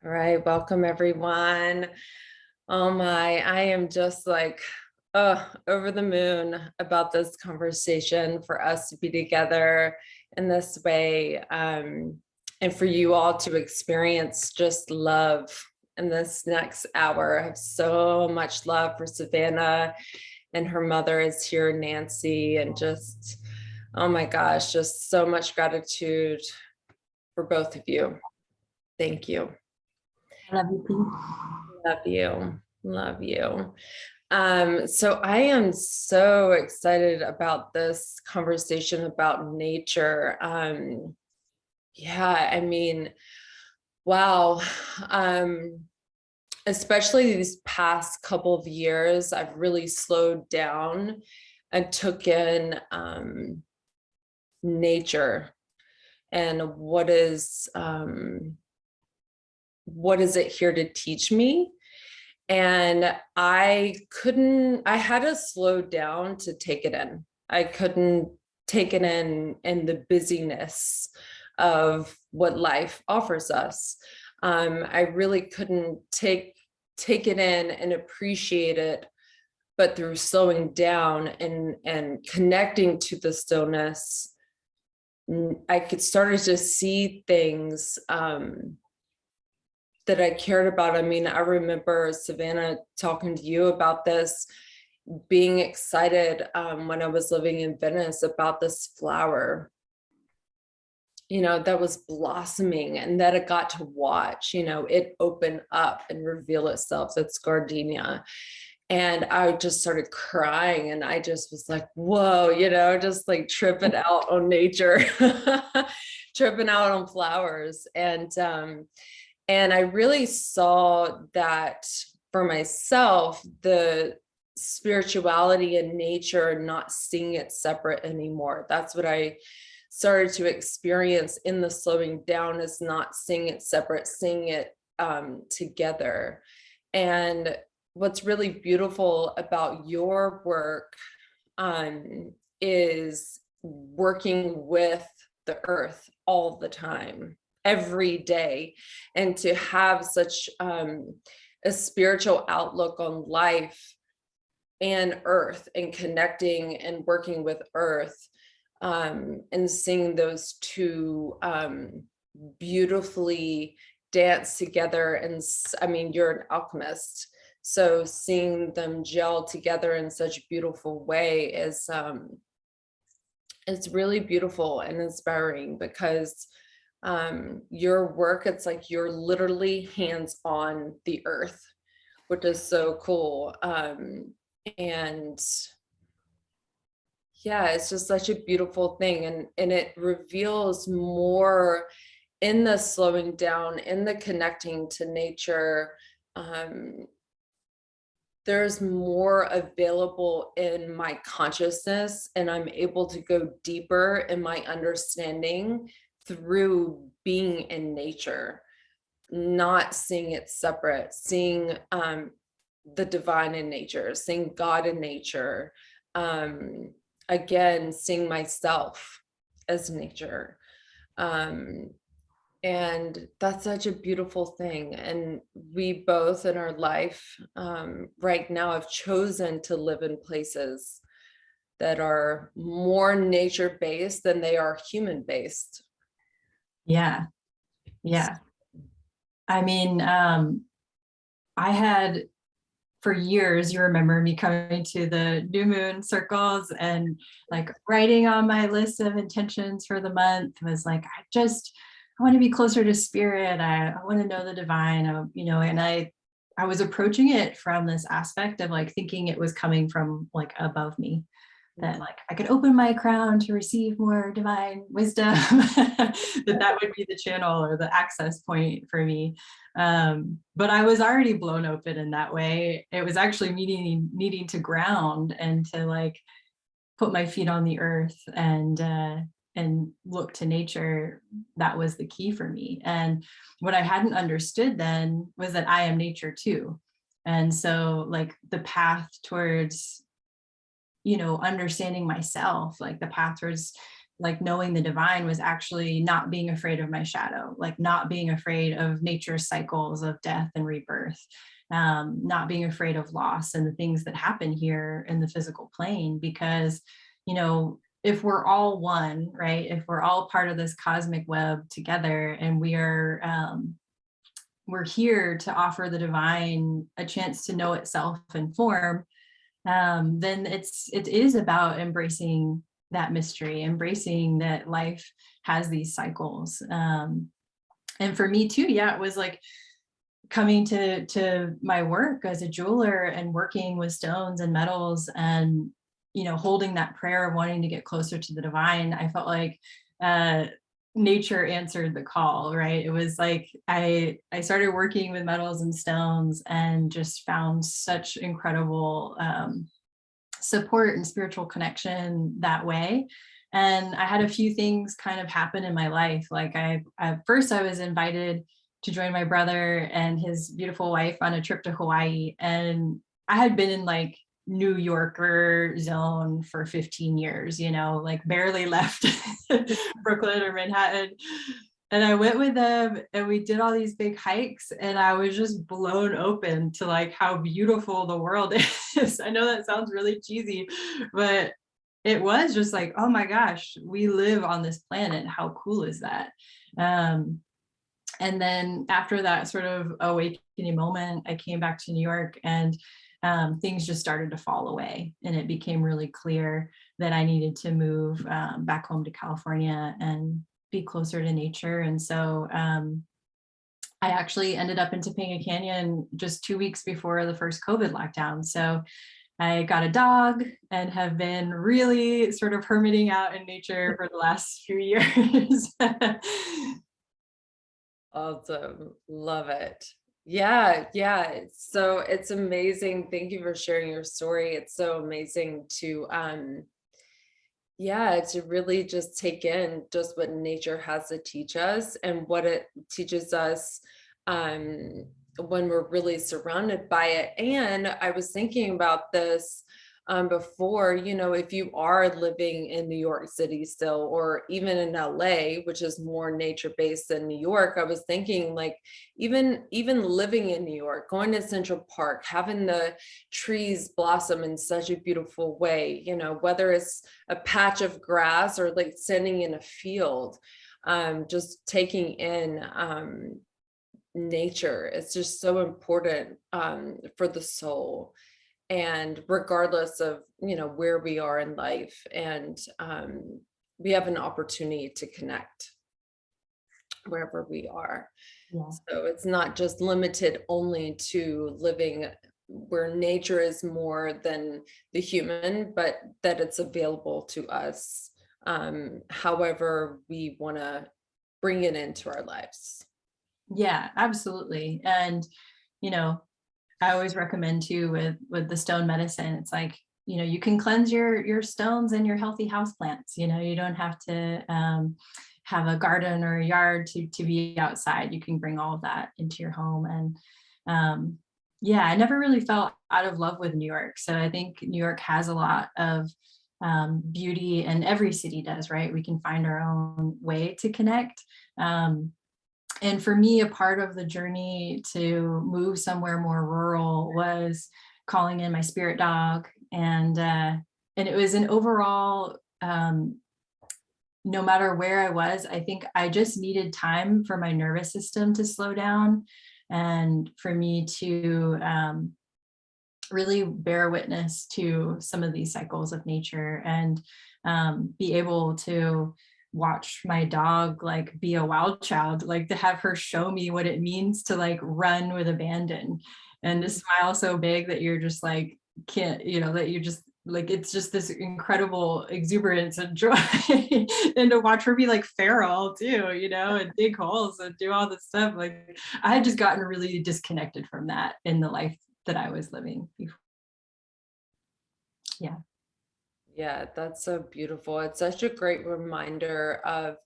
All right, welcome everyone. Oh my, I am just like, over the moon about this conversation for us to be together in this way, and for you all to experience just love in this next hour. I have so much love for Savannah, and her mother is here, Nancy, and just, oh my gosh, just so much gratitude for both of you. Thank you. I love you too. Love you. Love you. So I am so excited about this conversation about nature. Yeah, I mean, wow. Especially these past couple of years, I've really slowed down and took in nature and what is it here to teach me? And I had to slow down to take it in. I couldn't take it in the busyness of what life offers us. I really couldn't take it in and appreciate it, but through slowing down and connecting to the stillness, I could start to see things that I cared about. I mean, I remember Savannah talking to you about this, being excited when I was living in Venice about this flower, that was blossoming and that I got to watch, it open up and reveal itself. That's gardenia. And I just started crying and I just was like, whoa, just like tripping out on nature, tripping out on flowers. And I really saw that for myself, the spirituality and nature, not seeing it separate anymore. That's what I started to experience in the slowing down, is not seeing it separate, seeing it together. And what's really beautiful about your work is working with the earth all the time, every day, and to have such a spiritual outlook on life and earth, and connecting and working with earth, and seeing those two beautifully dance together. And I mean, you're an alchemist, so seeing them gel together in such a beautiful way is it's really beautiful and inspiring, because your work, it's like you're literally hands on the earth, which is so cool. And yeah, it's just such a beautiful thing, and it reveals more in the slowing down, in the connecting to nature. There's more available in my consciousness, and I'm able to go deeper in my understanding through being in nature, not seeing it separate, seeing the divine in nature, seeing God in nature, again, seeing myself as nature. And that's such a beautiful thing. And we both in our life right now have chosen to live in places that are more nature-based than they are human-based. Yeah. I mean, I had, for years, you remember me coming to the new moon circles and like writing on my list of intentions for the month was like, I want to be closer to spirit. I want to know the divine, and I was approaching it from this aspect of like thinking it was coming from like above me, that like I could open my crown to receive more divine wisdom, that would be the channel or the access point for me. But I was already blown open in that way. It was actually needing to ground and to like put my feet on the earth and look to nature. That was the key for me. And what I hadn't understood then was that I am nature too. And so like the path towards understanding myself, like the path towards like knowing the divine was actually not being afraid of my shadow, like not being afraid of nature's cycles of death and rebirth, not being afraid of loss and the things that happen here in the physical plane. Because, you know, if we're all one, right, if we're all part of this cosmic web together, and we're here to offer the divine a chance to know itself in form, then it is about embracing that mystery, embracing that life has these cycles. And for me too, yeah, it was like coming to my work as a jeweler and working with stones and metals, and you know, holding that prayer of wanting to get closer to the divine. I felt like nature answered the call, right? It was like I started working with metals and stones and just found such incredible support and spiritual connection that way. And I had a few things kind of happen in my life. Like first I was invited to join my brother and his beautiful wife on a trip to Hawaii. And I had been in like New Yorker zone for 15 years, you know, like barely left Brooklyn or Manhattan. And I went with them and we did all these big hikes, and I was just blown open to like how beautiful the world is. I know that sounds really cheesy, but it was just like, oh my gosh, we live on this planet. How cool is that? And then after that sort of awakening moment, I came back to New York, and things just started to fall away. And it became really clear that I needed to move back home to California and be closer to nature. And so I actually ended up in Topanga Canyon just 2 weeks before the first COVID lockdown. So I got a dog and have been really sort of hermiting out in nature for the last few years. Awesome. Love it. Yeah, yeah. So it's amazing. Thank you for sharing your story. It's so amazing to yeah, to really just take in just what nature has to teach us and what it teaches us when we're really surrounded by it. And I was thinking about this before, you know, if you are living in New York City still, or even in LA, which is more nature based than New York, I was thinking like even living in New York, going to Central Park, having the trees blossom in such a beautiful way, you know, whether it's a patch of grass or like standing in a field, just taking in nature. It's just so important for the soul. And regardless of, you know, where we are in life, and we have an opportunity to connect wherever we are. Yeah. So it's not just limited only to living where nature is more than the human, but that it's available to us however we want to bring it into our lives. Yeah, absolutely. And, you know, I always recommend too with the stone medicine, it's like, you know, you can cleanse your stones and your healthy houseplants. You know, you don't have to have a garden or a yard to be outside. You can bring all of that into your home. And yeah, I never really felt out of love with New York. So I think New York has a lot of beauty, and every city does, right? We can find our own way to connect. And for me, a part of the journey to move somewhere more rural was calling in my spirit dog. And it was an overall, no matter where I was, I think I just needed time for my nervous system to slow down, and for me to really bear witness to some of these cycles of nature, and be able to watch my dog like be a wild child, like to have her show me what it means to like run with abandon, and to smile so big that you're just like can't, you know, that you're just like, it's just this incredible exuberance and joy. And to watch her be like feral too, you know, and dig holes and do all this stuff, like I had just gotten really disconnected from that in the life that I was living before. Yeah. Yeah, that's so beautiful. It's such a great reminder of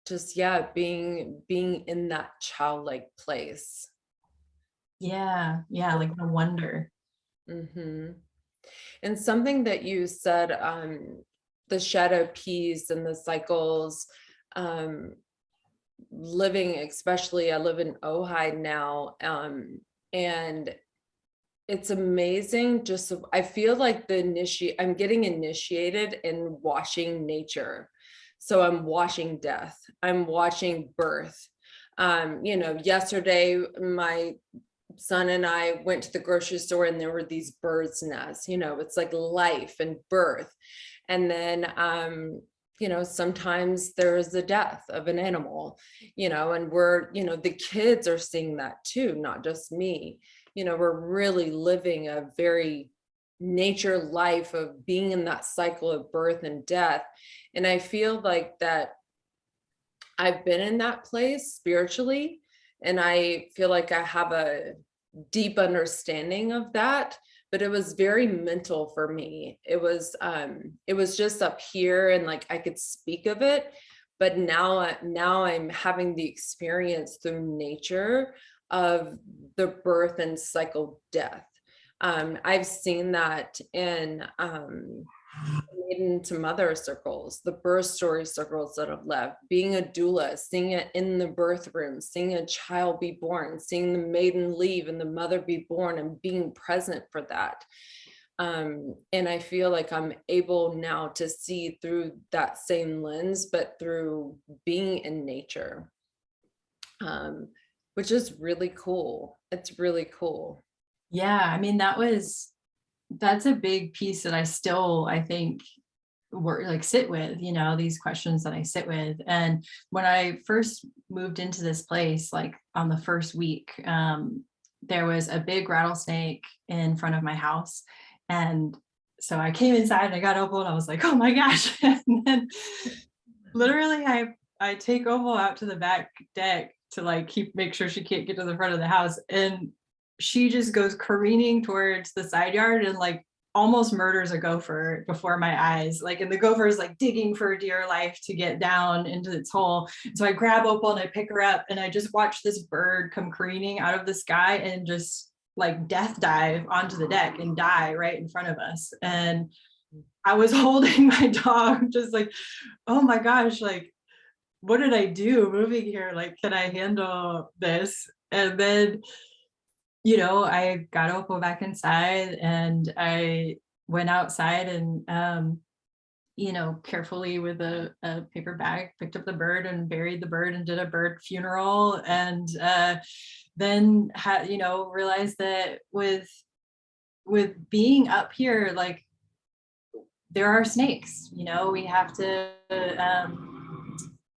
just yeah, being in that childlike place. Yeah, yeah, like the wonder. Hmm. And something that you said the shadow piece and the cycles, living, especially I live in Ojai now, and it's amazing. Just I feel like I'm getting initiated in watching nature. So I'm watching death, I'm watching birth. Yesterday my son and I went to the grocery store and there were these birds' nests. It's like life and birth. And then sometimes there is the death of an animal, and the kids are seeing that too, not just me. We're really living a very nature life of being in that cycle of birth and death. And I feel like that I've been in that place spiritually, and I feel like I have a deep understanding of that, but it was very mental for me. It was just up here, and like I could speak of it, but now I'm having the experience through nature of the birth and cycle death. I've seen that in into mother circles, the birth story circles that have left, being a doula, seeing it in the birth room, seeing a child be born, seeing the maiden leave and the mother be born, and being present for that. And I feel like I'm able now to see through that same lens, but through being in nature, which is really cool. It's really cool. Yeah, I mean, that's a big piece that I think sit with, these questions that I sit with. And when I first moved into this place, like on the first week, there was a big rattlesnake in front of my house. And so I came inside and I got Opal and I was like, oh my gosh. And then literally I take Opal out to the back deck to like make sure she can't get to the front of the house. And she just goes careening towards the side yard and like almost murders a gopher before my eyes. Like, and the gopher is like digging for dear life to get down into its hole. So I grab Opal and I pick her up and I just watch this bird come careening out of the sky and just like death dive onto the deck and die right in front of us. And I was holding my dog just like, oh my gosh, like, what did I do moving here? Like, can I handle this? And then I got Opal back inside and I went outside and, carefully with a paper bag, picked up the bird and buried the bird and did a bird funeral. And then realized that with being up here, like there are snakes, we have to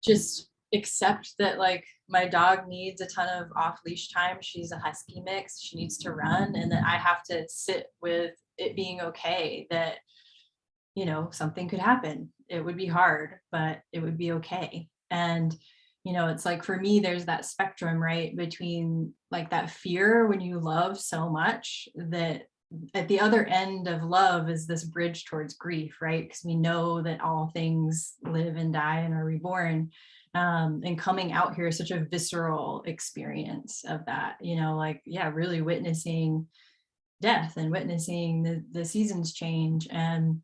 just accept that like my dog needs a ton of off leash time. She's a husky mix. She needs to run, and that I have to sit with it being okay that, something could happen. It would be hard, but it would be okay. And, it's like for me, there's that spectrum, right? Between like that fear when you love so much that at the other end of love is this bridge towards grief, right? Because we know that all things live and die and are reborn. And coming out here is such a visceral experience of that, really witnessing death and witnessing the seasons change, and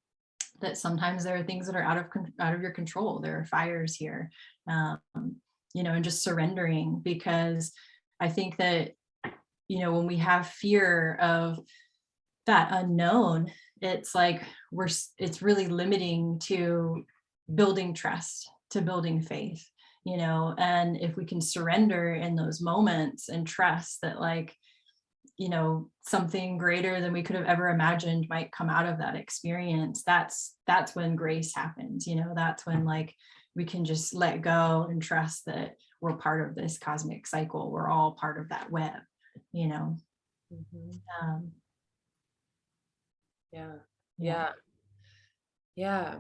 that sometimes there are things that are out of your control. There are fires here, and just surrendering, because I think that, when we have fear of that unknown, it's like it's really limiting to building trust, to building faith, and if we can surrender in those moments and trust that like, something greater than we could have ever imagined might come out of that experience, that's when grace happens. That's when like we can just let go and trust that we're part of this cosmic cycle. We're all part of that web, Mm-hmm. Yeah.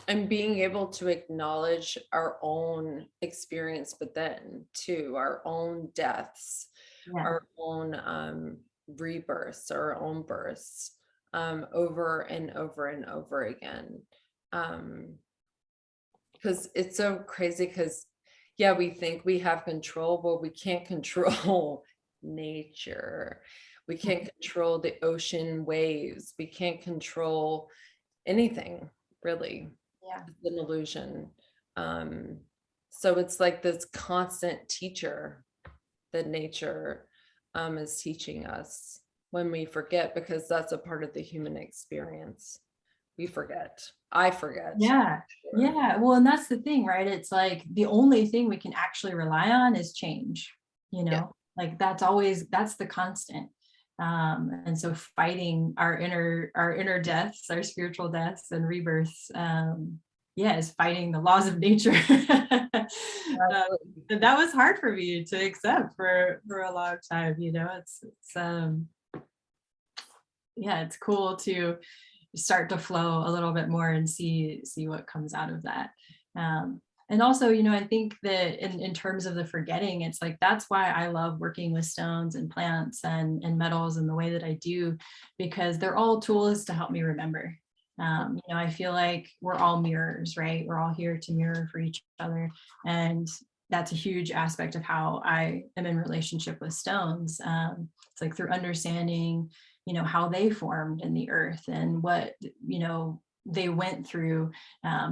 And being able to acknowledge our own experience, but then too our own deaths, our own rebirths, our own births, over and over and over again. Because it's so crazy, because we think we have control, but we can't control nature. We can't control the ocean waves. We can't control anything, really. Yeah. It's an illusion. So it's like this constant teacher that nature is teaching us when we forget, because that's a part of the human experience. We forget. I forget. Yeah. Sure. Yeah. Well, and that's the thing, right? It's like the only thing we can actually rely on is change, Yeah. like that's the constant. And so fighting our inner deaths, our spiritual deaths and rebirths, is fighting the laws of nature. And that was hard for me to accept for a long time, it's cool to start to flow a little bit more and see what comes out of that. And also, I think that in terms of the forgetting, it's like, that's why I love working with stones and plants and metals in the way that I do, because they're all tools to help me remember. I feel like we're all mirrors, right? We're all here to mirror for each other. And that's a huge aspect of how I am in relationship with stones. It's like through understanding, how they formed in the earth and what, they went through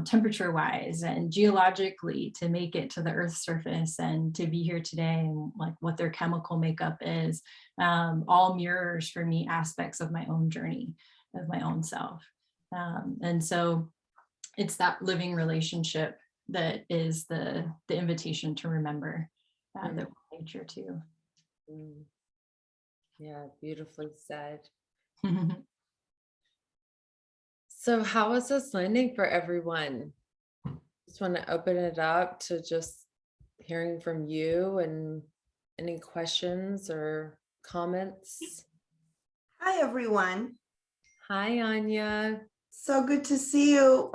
temperature wise and geologically to make it to the earth's surface and to be here today, and like what their chemical makeup is, all mirrors for me aspects of my own journey, of my own self. And so it's that living relationship that is the invitation to remember that nature too. Yeah, beautifully said. So how was this landing for everyone? Just want to open it up to just hearing from you, and any questions or comments. Hi, everyone. Hi, Ania. So good to see you.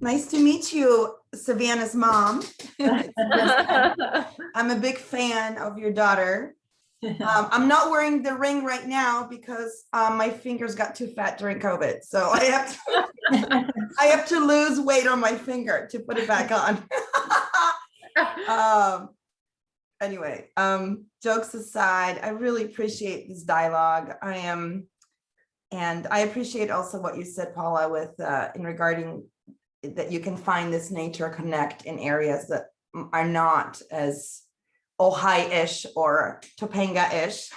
Nice to meet you, Savannah's mom. I'm a big fan of your daughter. I'm not wearing the ring right now because my fingers got too fat during COVID. So I have to lose weight on my finger to put it back on. Anyway, jokes aside, I really appreciate this dialogue. And I appreciate also what you said, Paula, with in regarding that you can find this nature connect in areas that are not as Ojai-ish or Topanga-ish.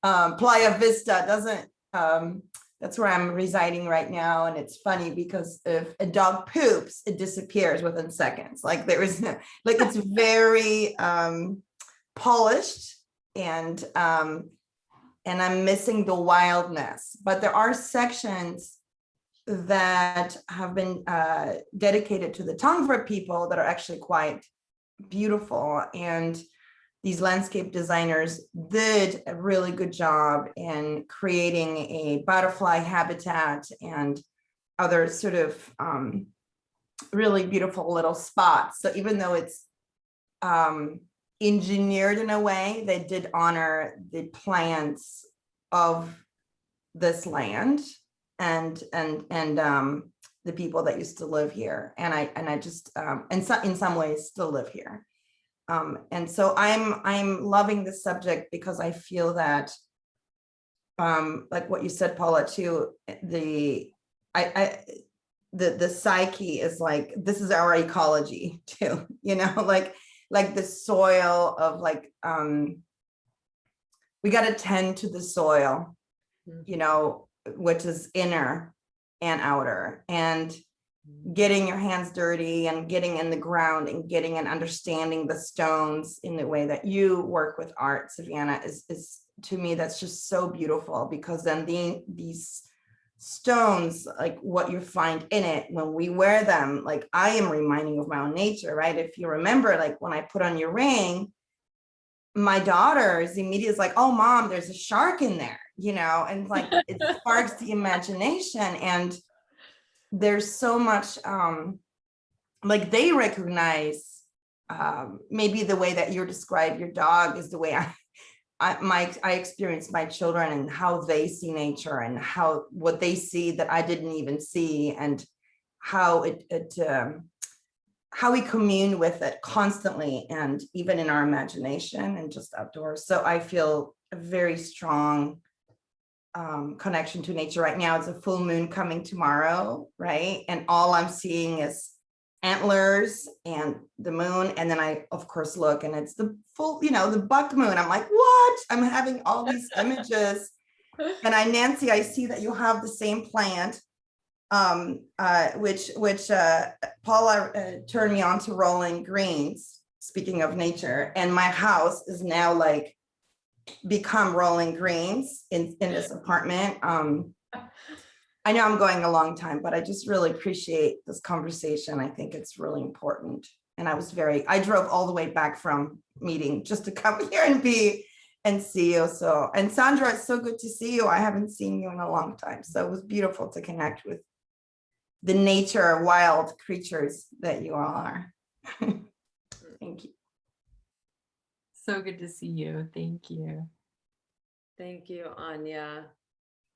Playa Vista doesn't, that's where I'm residing right now. And it's funny because if a dog poops, it disappears within seconds. Like there is no, like it's very polished, and I'm missing the wildness. But there are sections that have been dedicated to the Tongva people that are actually quite beautiful. And these landscape designers did a really good job in creating a butterfly habitat and other sort of really beautiful little spots. So even though it's engineered in a way, they did honor the plants of this land and the people that used to live here, and I just and so, in some ways still live here, and so I'm loving this subject because I feel that like what you said, Paula, too, the psyche is like, this is our ecology too, like the soil of like we got to tend to the soil, which is inner and outer, and getting your hands dirty and getting in the ground and getting and understanding the stones in the way that you work with art, Savannah, is to me, that's just so beautiful, because then these stones, like what you find in it when we wear them, like I am reminding of my own nature, right? If you remember, like when I put on your ring, my daughter is immediately like, oh mom, there's a shark in there, and like it sparks the imagination. And there's so much like they recognize maybe the way that you describe your dog is the way I experience my children, and how they see nature, and what they see that I didn't even see, and how how we commune with it constantly, and even in our imagination and just outdoors. So I feel a very strong connection to nature right now. It's a full moon coming tomorrow, right? And all I'm seeing is antlers and the moon. And then I, of course, look and it's the full, the buck moon. I'm like, what? I'm having all these images. And Nancy, I see that you have the same plant, which Paula turned me on to rolling greens, speaking of nature. And my house is now like become rolling greens in this apartment. I know I'm going a long time, but I just really appreciate this conversation. I think it's really important. And I drove all the way back from meeting just to come here and see you. So, and Sandra, it's so good to see you. I haven't seen you in a long time. So it was beautiful to connect with the nature, wild creatures that you all are. Thank you. So good to see you. Thank you. Thank you, Ania.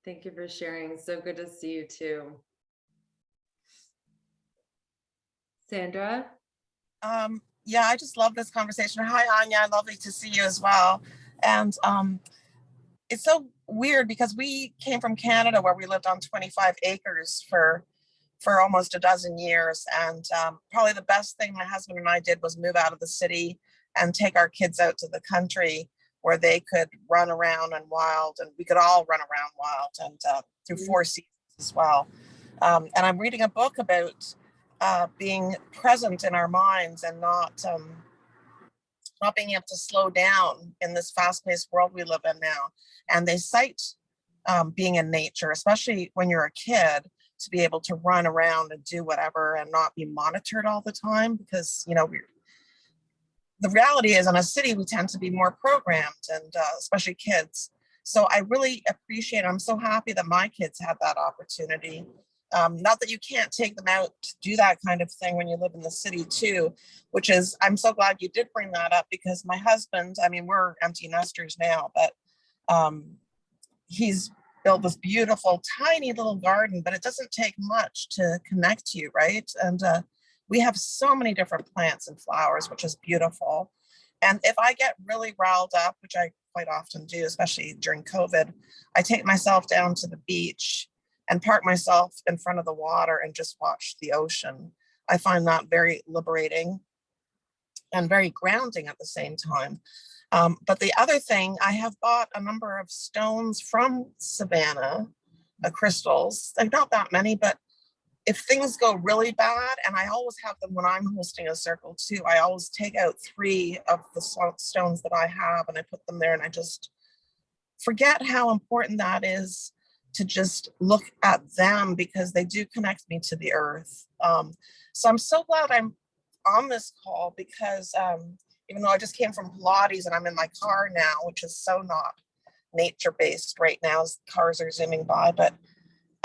Thank you for sharing. So good to see you too. Sandra? Yeah, I just love this conversation. Hi, Ania. Lovely to see you as well. And it's so weird because we came from Canada where we lived on 25 acres for almost a dozen years. And probably the best thing my husband and I did was move out of the city and take our kids out to the country where they could run around and wild, and we could all run around wild, and through 4 seasons as well. And I'm reading a book about being present in our minds and not being able to slow down in this fast-paced world we live in now. And they cite being in nature, especially when you're a kid, to be able to run around and do whatever and not be monitored all the time, because the reality is in a city we tend to be more programmed, and especially kids. So I really appreciate, I'm so happy that my kids had that opportunity. Not that you can't take them out to do that kind of thing when you live in the city too, which is, I'm so glad you did bring that up, because my husband, I mean, we're empty nesters now, but he's built this beautiful, tiny little garden, but it doesn't take much to connect to you, right? And we have so many different plants and flowers, which is beautiful. And if I get really riled up, which I quite often do, especially during COVID, I take myself down to the beach and park myself in front of the water and just watch the ocean. I find that very liberating and very grounding at the same time. But the other thing, I have bought a number of stones from Savannah, crystals. Like not that many, but if things go really bad, and I always have them when I'm hosting a circle too, I always take out 3 of the stones that I have and I put them there, and I just forget how important that is to just look at them, because they do connect me to the earth. So I'm so glad I'm on this call, because even though I just came from Pilates and I'm in my car now, which is so not nature-based right now as cars are zooming by, but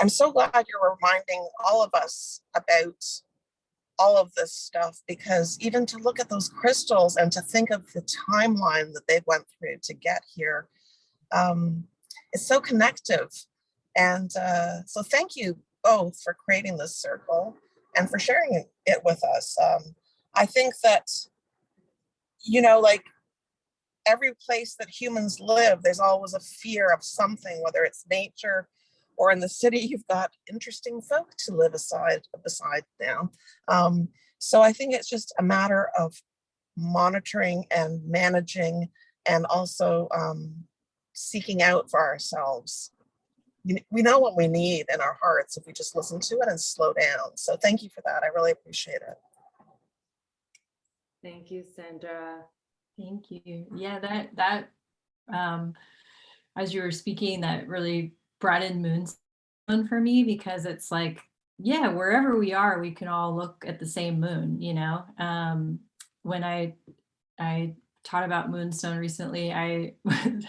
I'm so glad you're reminding all of us about all of this stuff, because even to look at those crystals and to think of the timeline that they went through to get here, it's so connective. And so thank you both for creating this circle and for sharing it with us. I think that, like every place that humans live, there's always a fear of something, whether it's nature or in the city, you've got interesting folk to live beside now. So I think it's just a matter of monitoring and managing, and also seeking out for ourselves. We know what we need in our hearts if we just listen to it and slow down. So thank you for that. I really appreciate it. Thank you, Sandra. Thank you. Yeah, that as you were speaking, that really brought in moonstone for me, because it's like, yeah, wherever we are, we can all look at the same moon, when I taught about moonstone recently, I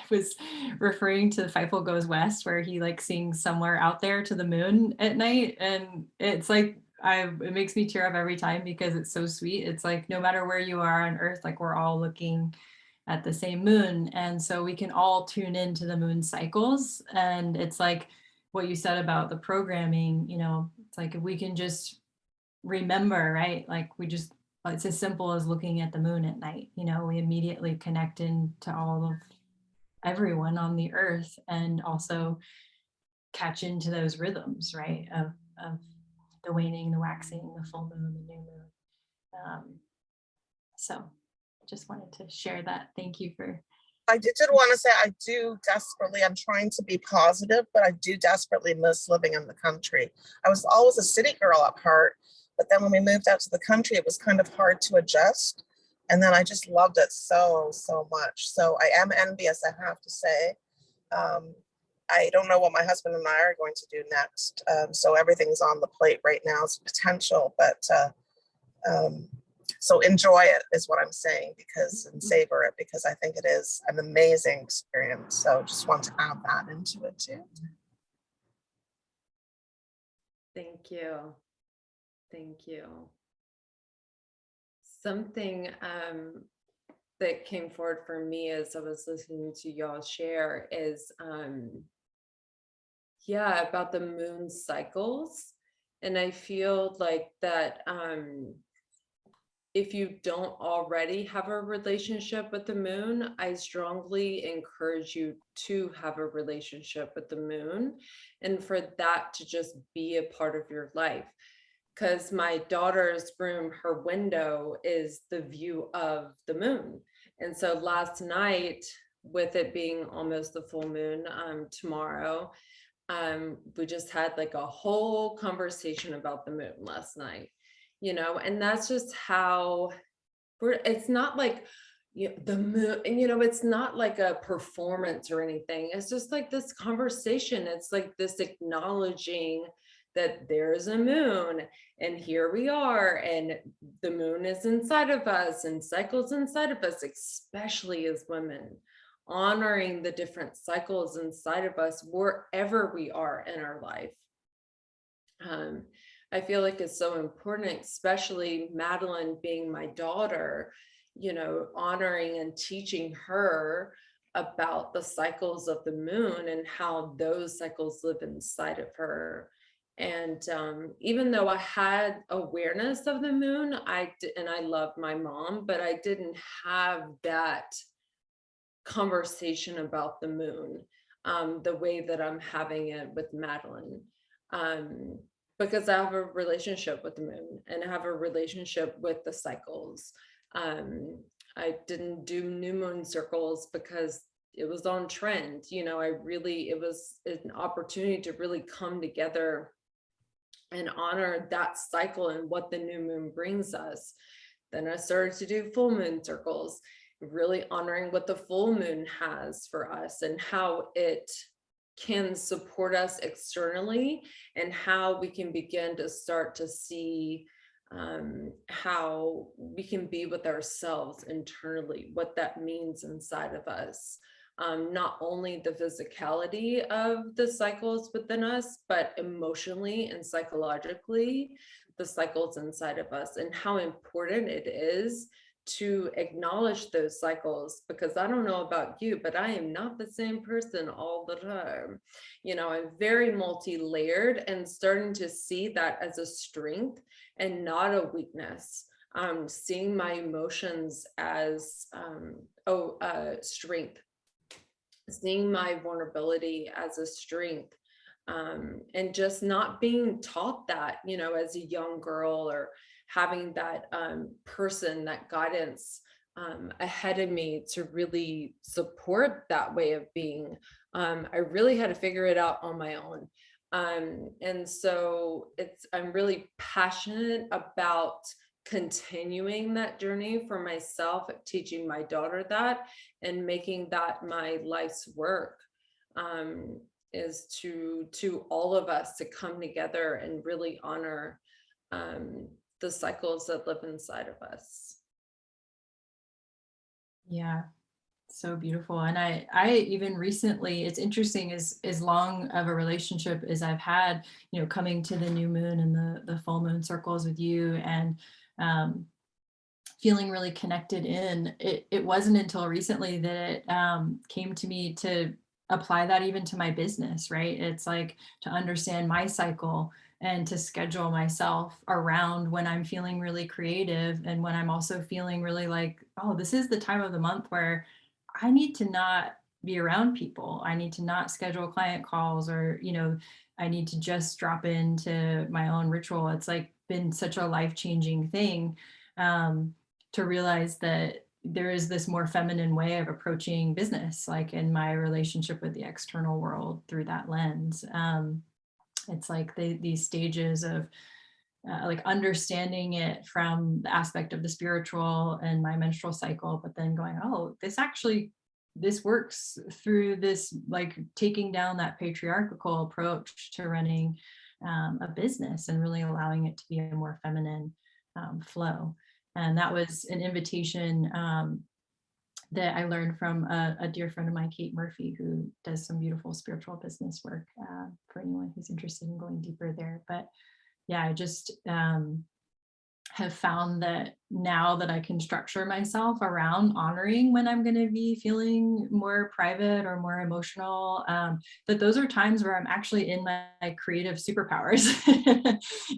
was referring to Feifel Goes West, where he like sings somewhere out there to the moon at night, and it's like it makes me tear up every time, because it's so sweet. It's like no matter where you are on earth, like we're all looking at the same moon, and so we can all tune into the moon cycles. And it's like what you said about the programming, it's like if we can just remember, right, like it's as simple as looking at the moon at night, we immediately connect into all of everyone on the earth. And also catch into those rhythms, right? Of the waning, the waxing, the full moon, the new moon. So just wanted to share that. Thank you for. I did want to say I do desperately, I'm trying to be positive, but I do desperately miss living in the country. I was always a city girl at heart, but then when we moved out to the country, it was kind of hard to adjust. And then I just loved it so much. So I am envious, I have to say. I don't know what my husband and I are going to do next. So everything's on the plate right now. It's potential, but so enjoy it is what I'm saying, and savor it, because I think it is an amazing experience. So just want to add that into it too. Thank you. Thank you. Something that came forward for me as I was listening to y'all share is, about the moon cycles. And I feel like that if you don't already have a relationship with the moon, I strongly encourage you to have a relationship with the moon, and for that to just be a part of your life. Because my daughter's room, her window is the view of the moon. And so last night, with it being almost the full moon tomorrow, we just had like a whole conversation about the moon last night. And that's just how it's not like the moon, it's not like a performance or anything. It's just like this conversation. It's like this acknowledging that there's a moon and here we are, and the moon is inside of us and cycles inside of us, especially as women, honoring the different cycles inside of us wherever we are in our life. I feel like it's so important, especially Madeline being my daughter, honoring and teaching her about the cycles of the moon and how those cycles live inside of her. And even though I had awareness of the moon, I love my mom, but I didn't have that conversation about the moon the way that I'm having it with Madeline. Because I have a relationship with the moon and I have a relationship with the cycles. I didn't do new moon circles because it was on trend. It was an opportunity to really come together and honor that cycle and what the new moon brings us. Then I started to do full moon circles, really honoring what the full moon has for us and how it can support us externally, and how we can begin to start to see how we can be with ourselves internally, what that means inside of us. Not only the physicality of the cycles within us, but emotionally and psychologically, the cycles inside of us, and how important it is to acknowledge those cycles. Because I don't know about you, but I am not the same person all the time. I'm very multi-layered, and starting to see that as a strength and not a weakness. Seeing my emotions as strength, seeing my vulnerability as a strength, and just not being taught that, as a young girl, or having that person, that guidance ahead of me to really support that way of being. I really had to figure it out on my own. And so I'm really passionate about continuing that journey for myself, teaching my daughter that, and making that my life's work, is to all of us to come together and really honor the cycles that live inside of us. Yeah, so beautiful. And I even recently, it's interesting, as long of a relationship as I've had, coming to the new moon and the full moon circles with you, and feeling really connected in, it wasn't until recently that it came to me to apply that even to my business, right? It's like to understand my cycle and to schedule myself around when I'm feeling really creative, and when I'm also feeling really like, oh, this is the time of the month where I need to not be around people. I need to not schedule client calls, or, you know, I need to just drop into my own ritual. It's like been such a life-changing thing, to realize that there is this more feminine way of approaching business, like in my relationship with the external world through that lens. It's like these stages of like understanding it from the aspect of the spiritual and my menstrual cycle, but then going, oh, this works through this, like taking down that patriarchal approach to running a business and really allowing it to be a more feminine flow. And that was an invitation that I learned from a dear friend of mine, Kate Murphy, who does some beautiful spiritual business work, for anyone who's interested in going deeper there. But yeah, I just have found that now that I can structure myself around honoring when I'm going to be feeling more private or more emotional, that those are times where I'm actually in my creative superpowers.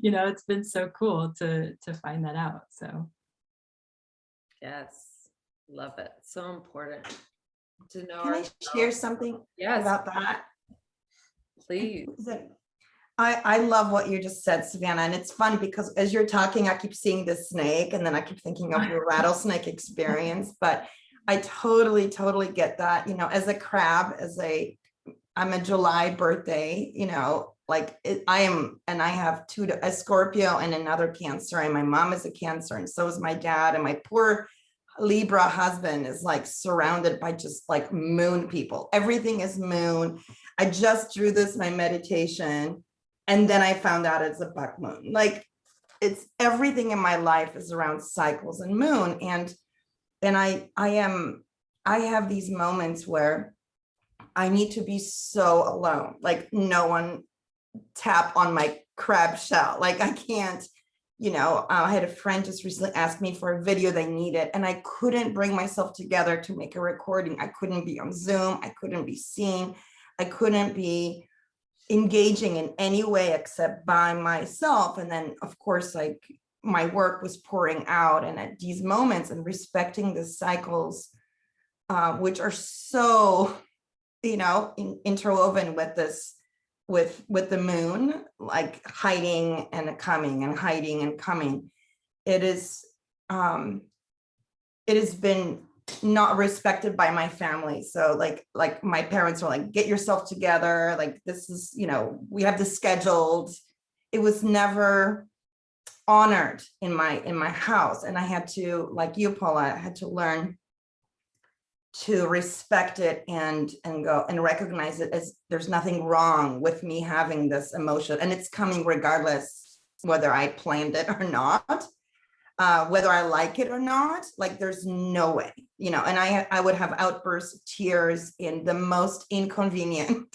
You know, it's been so cool to find that out. So Yes, love it. So important to know. Can I share something Yes, about that? please. I love what you just said, Savannah. And it's fun because as you're talking, I keep seeing this snake, and then I keep thinking of your rattlesnake experience. But I totally get that. You know, as a crab, I'm a July birthday, you know, like I have a Scorpio and another Cancer, and my mom is a Cancer, and so is my dad, and my poor Libra husband is like surrounded by just like moon people. Everything is moon. I just drew this, my meditation, and then I found out it's a buck moon. Like, it's everything in my life is around cycles and moon. And I have these moments where I need to be so alone, like no one tap on my crab shell. Like I can't, you know, I had a friend just recently ask me for a video they needed, and I couldn't bring myself together to make a recording. I couldn't be on Zoom. I couldn't be seen. I couldn't be engaging in any way except by myself. And then of course, like my work was pouring out, and at these moments and respecting the cycles, which are so, you know, interwoven with this, with the moon, like hiding and coming and hiding and coming. It has been not respected by my family. So like my parents were like, get yourself together. Like, this is, you know, we have this scheduled. It was never honored in my house. And I had to, like you, Paula, I had to learn to respect it and go and recognize it as there's nothing wrong with me having this emotion, and it's coming regardless whether I planned it or not, whether I like it or not. Like, there's no way, you know. And I would have outbursts of tears in the most inconvenient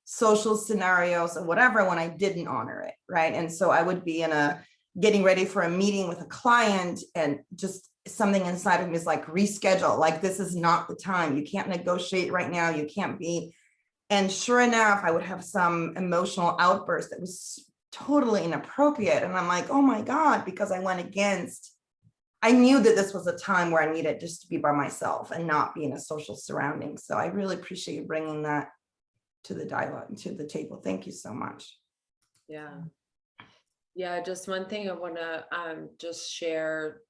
social scenarios or whatever when I didn't honor it, right? And so I would be getting ready for a meeting with a client, and just something inside of me is like, reschedule, like this is not the time, you can't negotiate right now, you can't be. And sure enough, I would have some emotional outburst that was totally inappropriate, and I'm like, oh my God, because I knew that this was a time where I needed just to be by myself and not be in a social surrounding. So I really appreciate you bringing that to the dialogue, to the table. Thank you so much. Yeah, just one thing I want to just share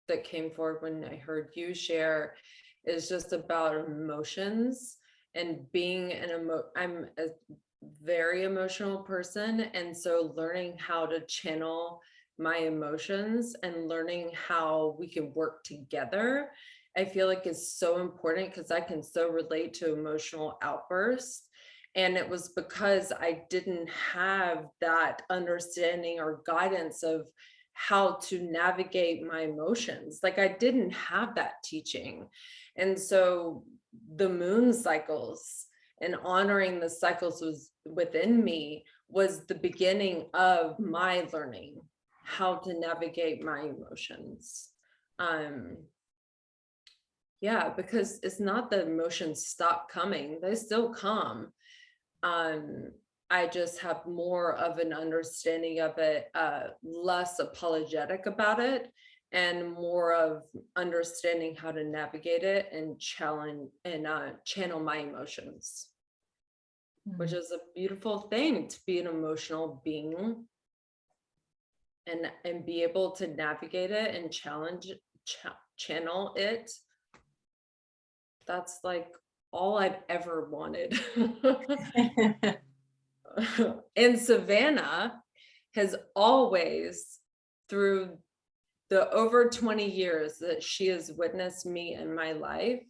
that came forward when I heard you share is just about emotions and being I'm a very emotional person. And so learning how to channel my emotions and learning how we can work together, I feel like is so important, because I can so relate to emotional outbursts. And it was because I didn't have that understanding or guidance of how to navigate my emotions. Like, I didn't have that teaching. And so the moon cycles and honoring the cycles was within me was the beginning of my learning how to navigate my emotions. Yeah, because it's not that emotions stop coming, they still come. I just have more of an understanding of it, less apologetic about it, and more of understanding how to navigate it and challenge and channel my emotions, which is a beautiful thing, to be an emotional being and be able to navigate it and channel it. That's like all I've ever wanted. And Savannah has always, through the over 20 years that she has witnessed me in my life,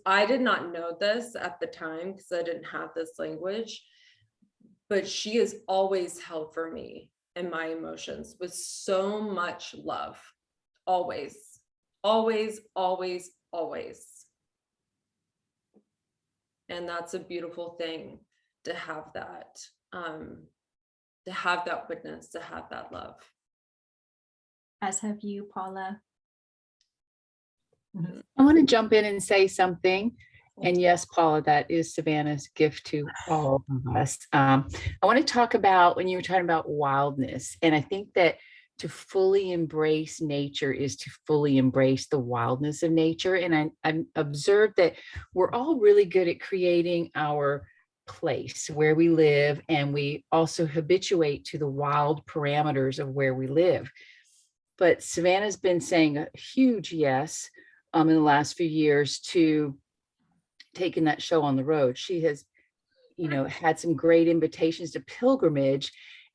I did not know this at the time because I didn't have this language, but she has always held for me and my emotions with so much love. Always, always, always, always. And that's a beautiful thing, to have that witness, to have that love. As have you, Paula. I want to jump in and say something. And yes, Paula, that is Savannah's gift to all of us. I want to talk about when you were talking about wildness. And I think that to fully embrace nature is to fully embrace the wildness of nature. And I observed that we're all really good at creating our place where we live, and we also habituate to the wild parameters of where we live. But Savannah's been saying a huge yes in the last few years to taking that show on the road. She has, had some great invitations to pilgrimage,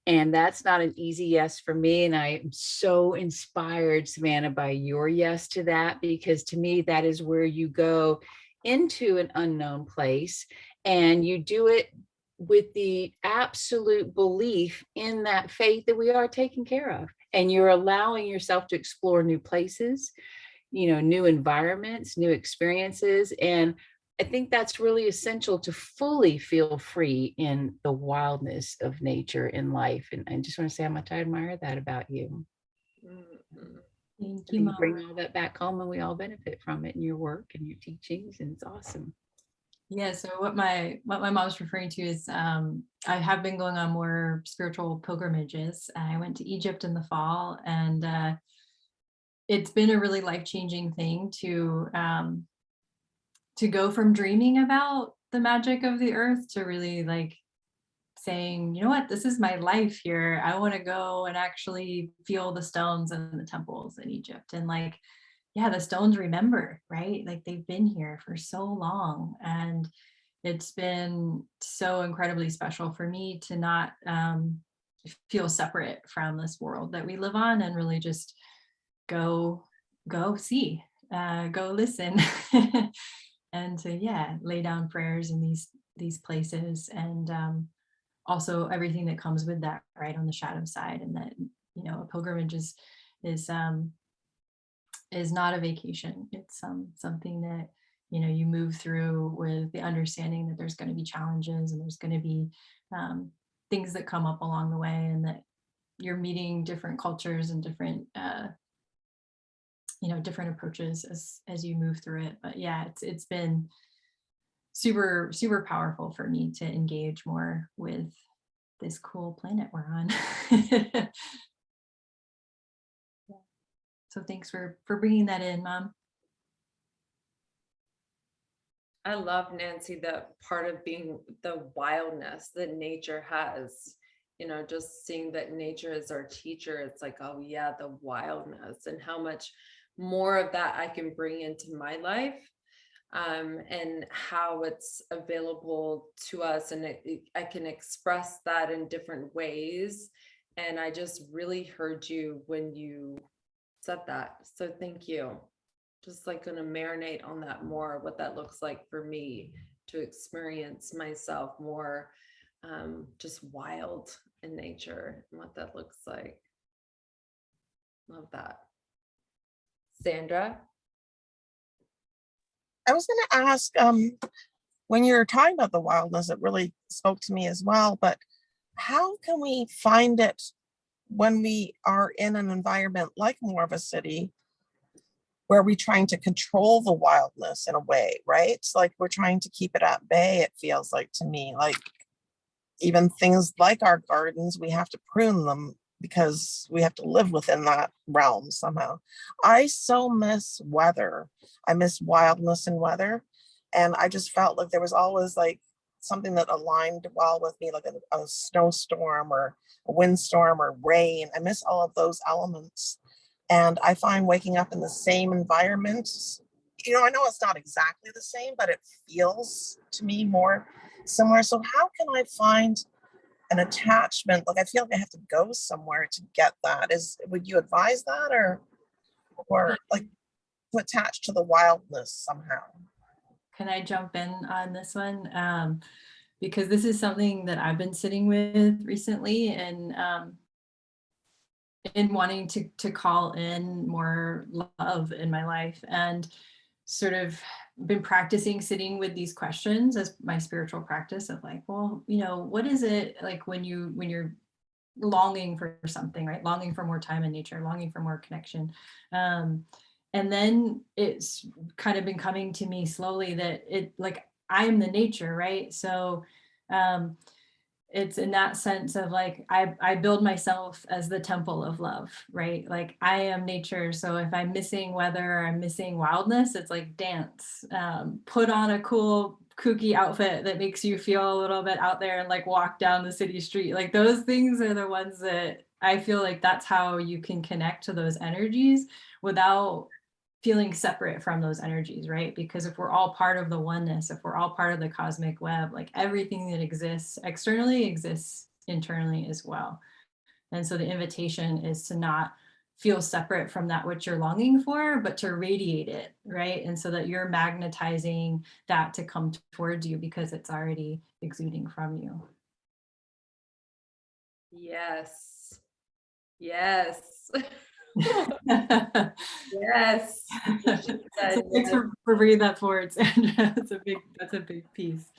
and that's not an easy yes for me. And I am so inspired, Savannah, by your yes to that, because to me, that is where you go into an unknown place and you do it with the absolute belief in that faith that we are taken care of. And you're allowing yourself to explore new places, new environments, new experiences. And I think that's really essential to fully feel free in the wildness of nature and life. And I just want to say how much I admire that about you. Thank You you, Mom. bring all that back home and we all benefit from it in your work and your teachings, and it's awesome. Yeah, so what my mom's referring to is I have been going on more spiritual pilgrimages. I went to Egypt in the fall, and it's been a really life-changing thing to go from dreaming about the magic of the earth to really like saying, you know what, this is my life here. I want to go and actually feel the stones in the temples in Egypt. And like, yeah, the stones remember, right? Like they've been here for so long. And it's been so incredibly special for me to not feel separate from this world that we live on, and really just go see, go listen, and to, lay down prayers in these places. And also everything that comes with that, right, on the shadow side. And that, a pilgrimage is not a vacation. It's something that, you move through with the understanding that there's going to be challenges, and there's going to be things that come up along the way, and that you're meeting different cultures and different different approaches as you move through it. But yeah, it's been super, super powerful for me to engage more with this cool planet we're on. So thanks for bringing that in, Mom. I love, Nancy, that part of being the wildness that nature has, just seeing that nature is our teacher. It's like, oh yeah, the wildness, and how much more of that I can bring into my life, and how it's available to us. And I can express that in different ways. And I just really heard you when you said that. So thank you. Just like going to marinate on that more, what that looks like for me to experience myself more, just wild in nature, and what that looks like. Love that. Sandra? I was going to ask, when you're talking about the wildness, it really spoke to me as well, but how can we find it when we are in an environment like more of a city, where we're trying to control the wildness in a way, right? It's like we're trying to keep it at bay, it feels like to me. Like even things like our gardens, we have to prune them because we have to live within that realm somehow. I so miss weather. I miss wildness and weather. And I just felt like there was always like something that aligned well with me, like a snowstorm or a windstorm or rain. I miss all of those elements. And I find waking up in the same environment, I know it's not exactly the same, but it feels to me more similar. So how can I find an attachment? Like I feel like I have to go somewhere to get that. Would you advise that, or like to attach to the wildness somehow? Can I jump in on this one? Because this is something that I've been sitting with recently, and in wanting to call in more love in my life, and sort of been practicing sitting with these questions as my spiritual practice of like, well, what is it like when you're longing for something, right? Longing for more time in nature, longing for more connection. And then it's kind of been coming to me slowly that I am the nature, right? So it's in that sense of like, I build myself as the temple of love, right? Like I am nature. So if I'm missing weather, I'm missing wildness, it's like dance, put on a cool, kooky outfit that makes you feel a little bit out there and like walk down the city street. Like those things are the ones that I feel like that's how you can connect to those energies without feeling separate from those energies, right? Because if we're all part of the oneness, if we're all part of the cosmic web, like everything that exists externally exists internally as well. And so the invitation is to not feel separate from that which you're longing for, but to radiate it, right? And so that you're magnetizing that to come towards you because it's already exuding from you. Yes. Yes. Yes. So thanks for bringing that forward, Sandra. That's a big piece.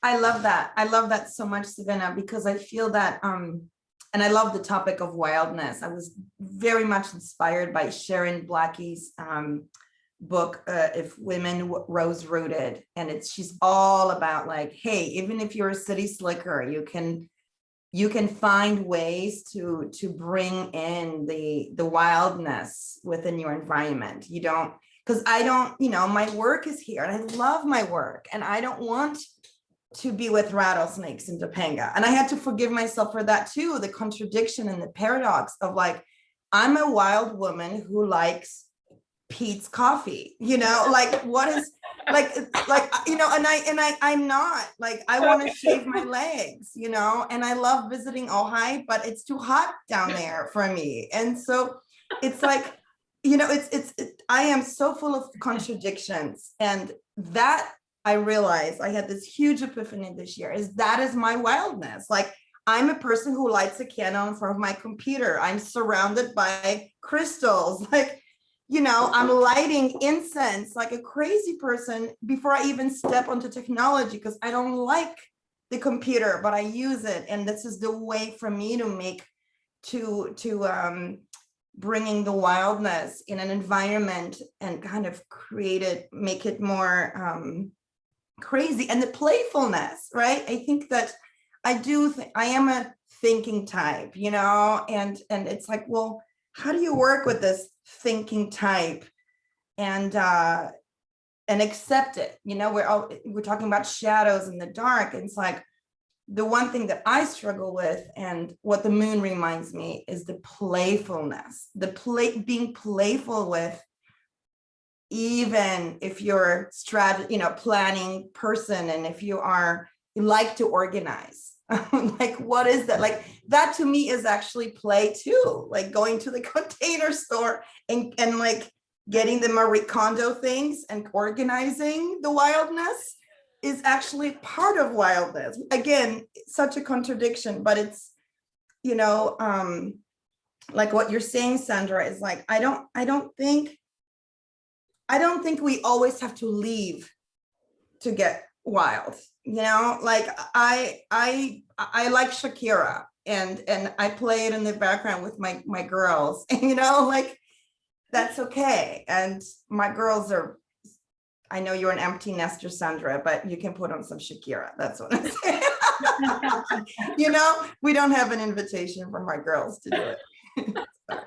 I love that. I love that so much, Savannah, because I feel that, and I love the topic of wildness. I was very much inspired by Sharon Blackie's book, If Women Rose Rooted. And she's all about like, hey, even if you're a city slicker, you can find ways to bring in the wildness within your environment. Because I don't, my work is here and I love my work and I don't want to be with rattlesnakes in Topanga. And I had to forgive myself for that too, the contradiction and the paradox of like, I'm a wild woman who likes Pete's coffee, like what is and I'm not like, I want to shave my legs, and I love visiting Ojai, but it's too hot down there for me. And so it's like, I am so full of contradictions. And that I realized I had this huge epiphany this year is my wildness. Like I'm a person who lights a candle in front of my computer. I'm surrounded by crystals, like, I'm lighting incense like a crazy person before I even step onto technology because I don't like the computer, but I use it. And this is the way for me to bringing the wildness in an environment and kind of make it more crazy. And the playfulness, right? I think that I am a thinking type, and it's like, well, how do you work with this thinking type and accept it? We're talking about shadows in the dark. It's like the one thing that I struggle with, and what the moon reminds me, is the playfulness, being playful with, even if you're planning person, and if you like to organize. Like, what is that? Like, that to me is actually play too. Like going to the container store and like getting the Marie Kondo things and organizing the wildness is actually part of wildness. Again, such a contradiction, but it's, like what you're saying, Sandra, is like, I don't think we always have to leave to get wild. Like I like Shakira and I play it in the background with my girls, like that's okay. And my girls I know you're an empty nester, Sandra, but you can put on some Shakira. That's what I'm saying. You know, we don't have an invitation from our girls to do it. Sorry.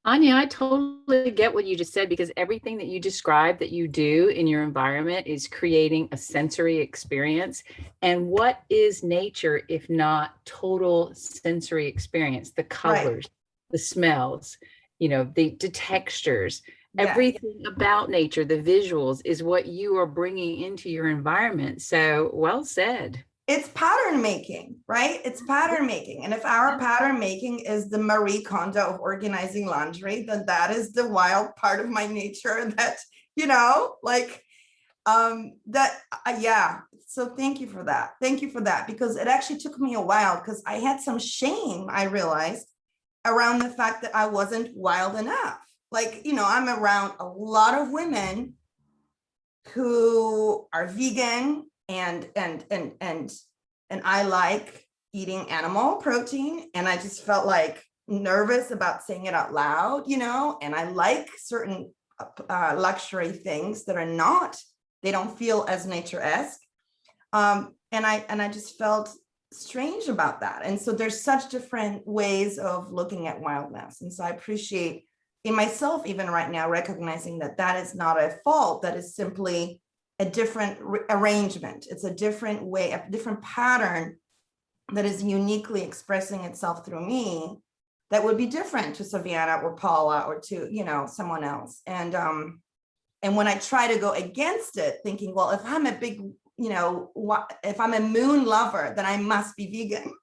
Ania, I totally get what you just said, because everything that you described that you do in your environment is creating a sensory experience. And what is nature if not total sensory experience? The colors, the smells, the textures, everything about nature, the visuals is what you are bringing into your environment. So well said. It's pattern making, right? It's pattern making. And if our pattern making is the Marie Kondo of organizing laundry, then that is the wild part of my nature that, yeah. So thank you for that. Thank you for that, because it actually took me a while, because I had some shame, I realized, around the fact that I wasn't wild enough. I'm around a lot of women who are vegan, and I like eating animal protein, and I just felt like nervous about saying it out loud, and I like certain luxury things that they don't feel as nature-esque. And I just felt strange about that. And so there's such different ways of looking at wildness. And so I appreciate in myself, even right now, recognizing that that is not a fault, that is simply a different arrangement. It's a different way, a different pattern that is uniquely expressing itself through me that would be different to Savannah or Paula or to, someone else. And when I try to go against it, thinking, well, if I'm a big, if I'm a moon lover, then I must be vegan,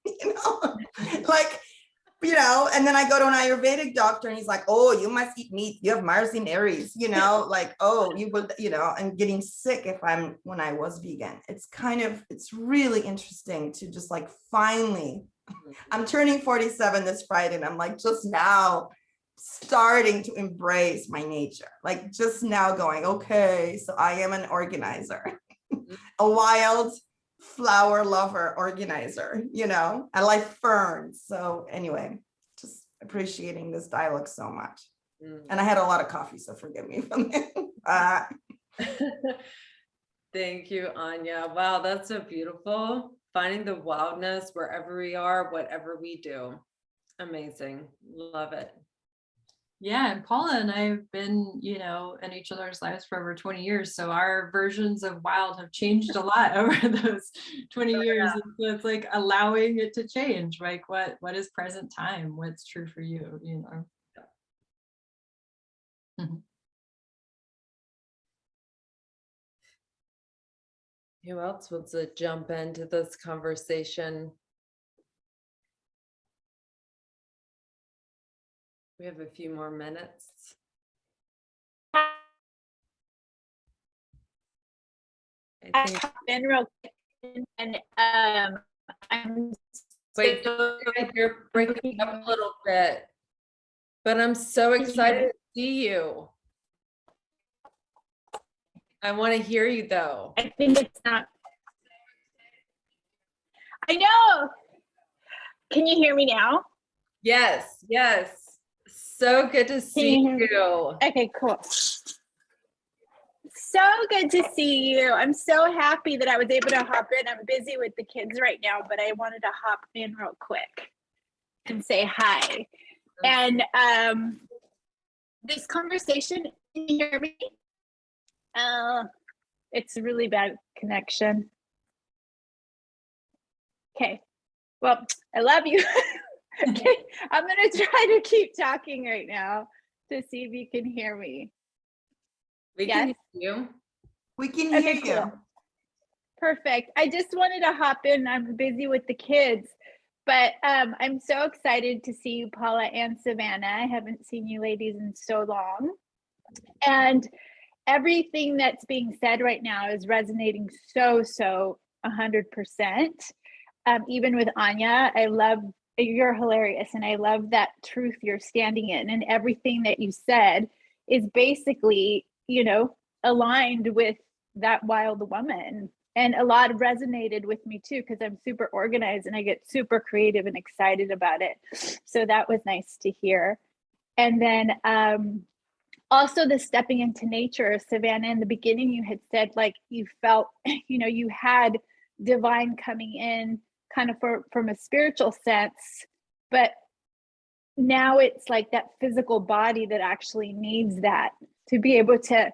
and then I go to an Ayurvedic doctor and he's like, oh, you must eat meat. You have Mars in Aries, oh, you would, I'm getting sick when I was vegan. It's really interesting to just finally, I'm turning 47 this Friday, and I'm just now starting to embrace my nature, just now going, okay, so I am an organizer, a wild flower lover organizer, I like ferns. So anyway, just appreciating this dialogue so much. And I had a lot of coffee, so forgive me for that. Thank you, Ania. Wow, that's so beautiful. Finding the wildness wherever we are, whatever we do. Amazing. Love it. Yeah, and Paula and I have been, in each other's lives for over 20 years. So our versions of wild have changed a lot over those 20 years. And so it's allowing it to change. What is present time? What's true for you, Who else wants to jump into this conversation? We have a few more minutes. I think been real quick, and I'm wait, you're breaking up a little bit, but I'm so excited to see you. I want to hear you though. I think it's not. I know. Can you hear me now? Yes. So good to see you. Okay, cool. So good to see you. I'm so happy that I was able to hop in. I'm busy with the kids right now, but I wanted to hop in real quick and say hi. And this conversation, can you hear me? It's a really bad connection. Okay. Well, I love you. Okay. I'm going to try to keep talking right now to see if you can hear me. We can hear you. We can hear you. Cool. Perfect. I just wanted to hop in. I'm busy with the kids, but I'm so excited to see you, Paula and Savannah. I haven't seen you ladies in so long. And everything that's being said right now is resonating so 100%. Even with Ania, you're hilarious. And I love that truth you're standing in, and everything that you said is basically, aligned with that wild woman. And a lot resonated with me too, because I'm super organized and I get super creative and excited about it. So that was nice to hear. And then also the stepping into nature, Savannah, in the beginning, you had said you felt, you had divine coming in kind of from a spiritual sense, but now it's like that physical body that actually needs that to be able to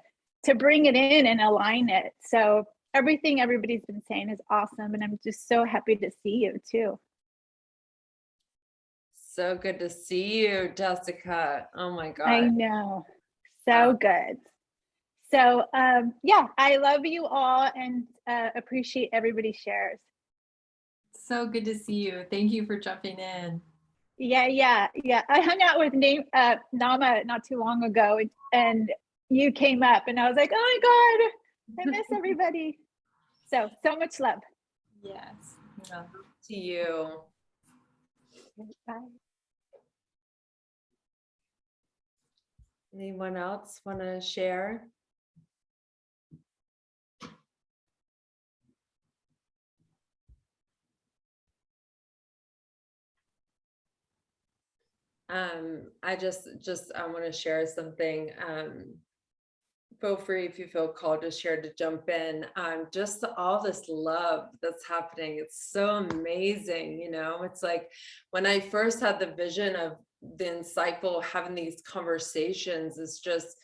bring it in and align it. So everything everybody's been saying is awesome, and I'm just so happy to see you too. So good to see you, Jessica. Oh my God. I know, so good. So yeah, I love you all and appreciate everybody's shares. So good to see you. Thank you for jumping in. Yeah. I hung out with Nama not too long ago, and you came up, and I was like, oh my God, I miss everybody. So much love. Yes. Yeah. To you. Bye. Anyone else want to share? I want to share something. Feel free if you feel called to share, to jump in. Just all this love that's happening. It's so amazing. You know, it's like when I first had the vision of the insightful having these conversations, it's just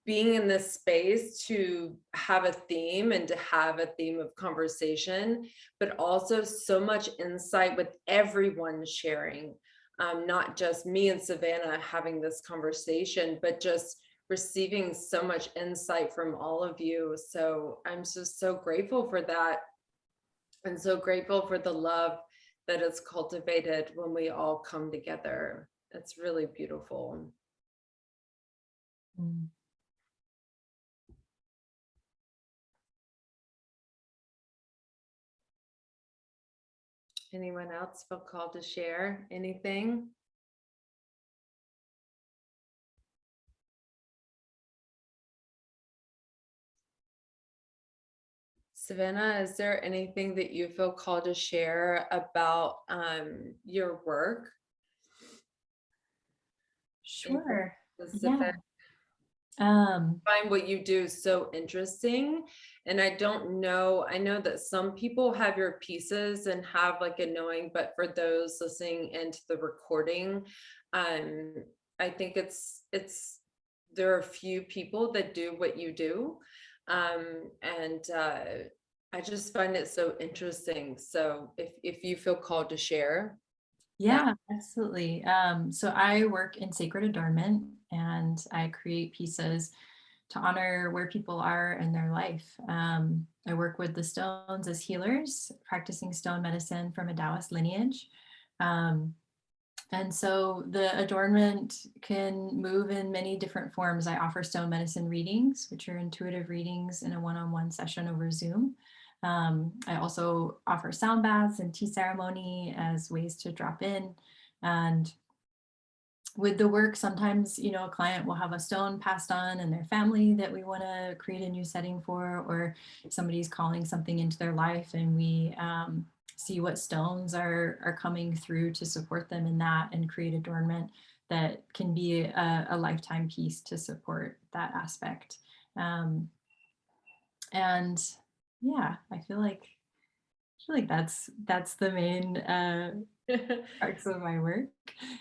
being in this space to have a theme and to have a theme of conversation, but also so much insight with everyone sharing. Not just me and Savannah having this conversation, but just receiving so much insight from all of you. So I'm just so grateful for that. And so grateful for the love that is cultivated when we all come together. It's really beautiful. Mm. Anyone else feel called to share anything? Savannah, is there anything that you feel called to share about your work? Sure. Specific? Find what you do so interesting. And I don't know, I know that some people have your pieces and have like a knowing, but for those listening into the recording, I think there are a few people that do what you do. I just find it so interesting. So if you feel called to share. Yeah, absolutely. So I work in sacred adornment, and I create pieces to honor where people are in their life. I work with the stones as healers, practicing stone medicine from a Taoist lineage. And so the adornment can move in many different forms. I offer stone medicine readings, which are intuitive readings in a one-on-one session over Zoom. I also offer sound baths and tea ceremony as ways to drop in. And with the work, sometimes, a client will have a stone passed on in their family that we want to create a new setting for, or somebody's calling something into their life, and we see what stones are coming through to support them in that, and create adornment that can be a lifetime piece to support that aspect. And yeah, I feel like that's the main parts of my work.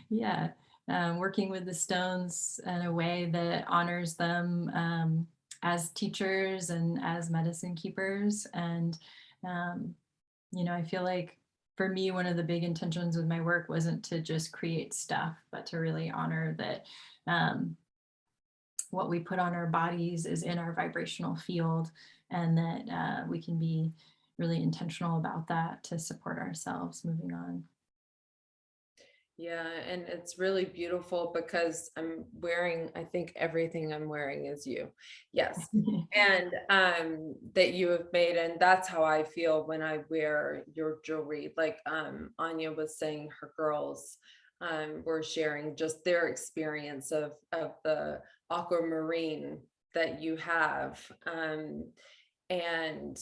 Yeah. Working with the stones in a way that honors them as teachers and as medicine keepers. And, I feel like for me, one of the big intentions with my work wasn't to just create stuff, but to really honor that what we put on our bodies is in our vibrational field, and that we can be really intentional about that to support ourselves moving on. Yeah, and it's really beautiful because I'm wearing, I think everything I'm wearing is you. Yes. And that you have made, and that's how I feel when I wear your jewelry. Like Ania was saying, her girls were sharing just their experience of the aquamarine that you have. And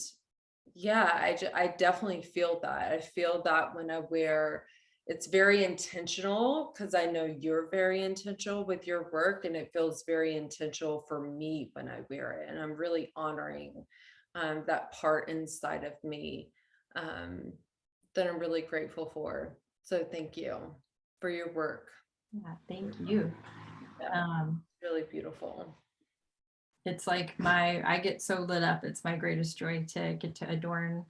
yeah, I definitely feel that. I feel that when I wear, it's very intentional because I know you're very intentional with your work, and it feels very intentional for me when I wear it. And I'm really honoring that part inside of me that I'm really grateful for. So thank you for your work. Yeah, thank you. Really beautiful. It's like I get so lit up. It's my greatest joy to get to adorn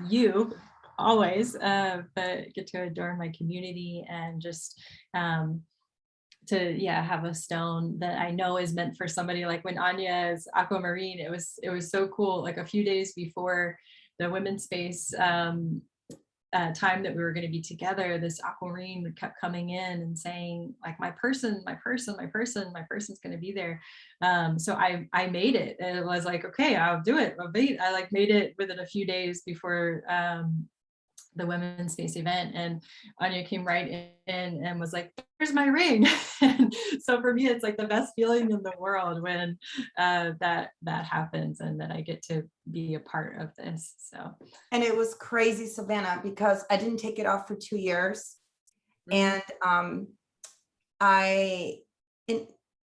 you always, but get to adorn my community and just to have a stone that I know is meant for somebody. Like when Ania's aquamarine, it was so cool. Like a few days before the women's space time that we were going to be together, this aquamarine kept coming in and saying like, my person's going to be there. So I made it, and it was like, okay, I'll do it. I like made it within a few days before the women's space event, and Ania came right in and was like, here's my ring. And so for me, it's like the best feeling in the world when that happens and that I get to be a part of this. So, and it was crazy, Savannah, because I didn't take it off for 2 years. And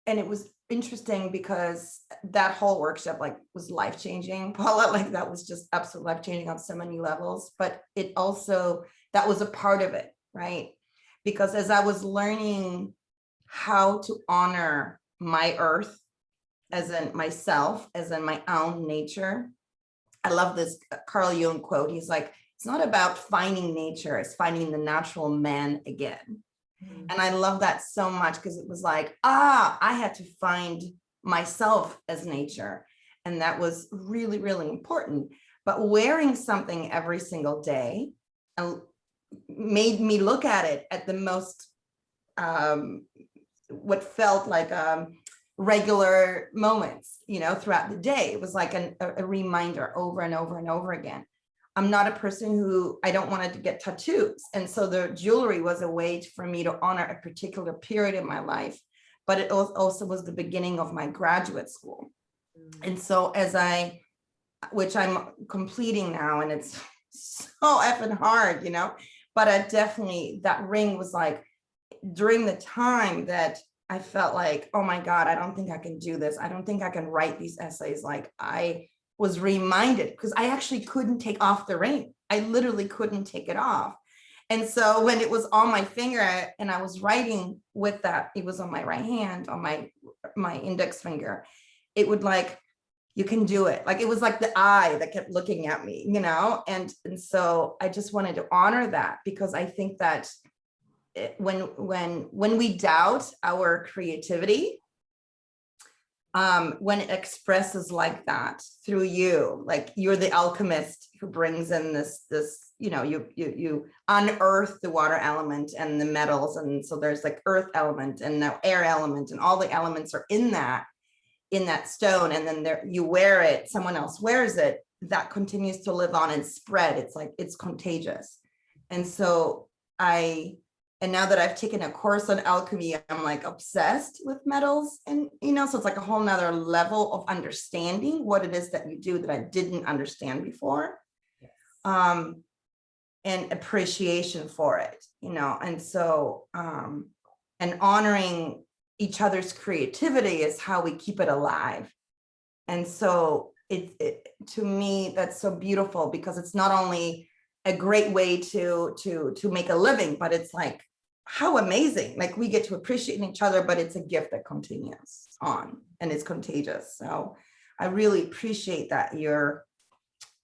and it was interesting because that whole workshop like was life-changing, Paula. Like that was just absolutely life-changing on so many levels. But it also, that was a part of it, right? Because as I was learning how to honor my earth, as in myself, as in my own nature, I love this Carl Jung quote. He's like, it's not about finding nature, it's finding the natural man again. And I love that so much because it was like, I had to find myself as nature. And that was really, really important. But wearing something every single day made me look at it at the most, what felt like regular moments, throughout the day. It was like a reminder over and over and over again. I'm not a person who, I don't want to get tattoos. And so the jewelry was a way for me to honor a particular period in my life, but it also was the beginning of my graduate school. And so which I'm completing now, and it's so effing hard, but that ring was like, during the time that I felt like, oh my God, I don't think I can do this. I don't think I can write these essays. Like I was reminded, because I actually couldn't take off the ring. I literally couldn't take it off. And so when it was on my finger and I was writing with that, it was on my right hand, on my index finger, it would like, you can do it. Like it was like the eye that kept looking at me, and so I just wanted to honor that, because I think that when we doubt our creativity, when it expresses like that through you, like you're the alchemist who brings in this, you unearth the water element and the metals. And so there's like earth element and now air element, and all the elements are in that stone. And then you wear it, someone else wears it, that continues to live on and spread. It's like, it's contagious. And so and now that I've taken a course on alchemy, I'm like obsessed with metals, and so it's like a whole nother level of understanding what it is that you do that I didn't understand before. Yes. And appreciation for it, and so and honoring each other's creativity is how we keep it alive. And so it to me, that's so beautiful, because it's not only a great way to make a living, but it's like, how amazing, like we get to appreciate each other, but it's a gift that continues on and is contagious. So I really appreciate that you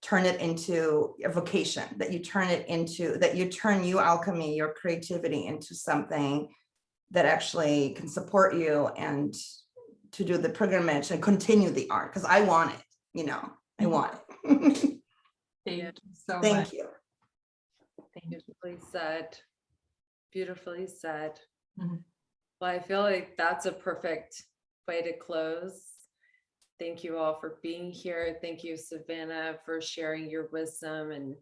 turn it into a vocation, that you turn you alchemy, your creativity, into something that actually can support you and to do the pilgrimage and continue the art, because I want it, I want it. Thank you so much. Thank you. Beautifully said. Beautifully said. Mm-hmm. Well, I feel like that's a perfect way to close. Thank you all for being here. Thank you, Savannah, for sharing your wisdom and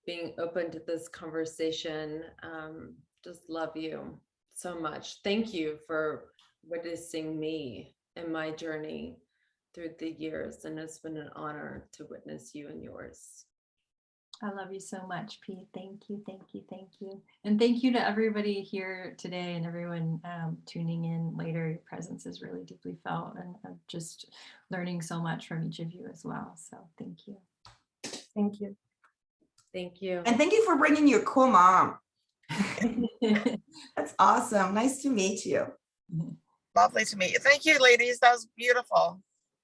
being open to this conversation. Just love you so much. Thank you for witnessing me in my journey through the years. And it's been an honor to witness you and yours. I love you so much, Pete. Thank you, thank you, thank you. And thank you to everybody here today and everyone tuning in later. Your presence is really deeply felt, and I'm just learning so much from each of you as well. So thank you. Thank you. Thank you. And thank you for bringing your cool mom. That's awesome. Nice to meet you. Lovely to meet you. Thank you, ladies. That was beautiful.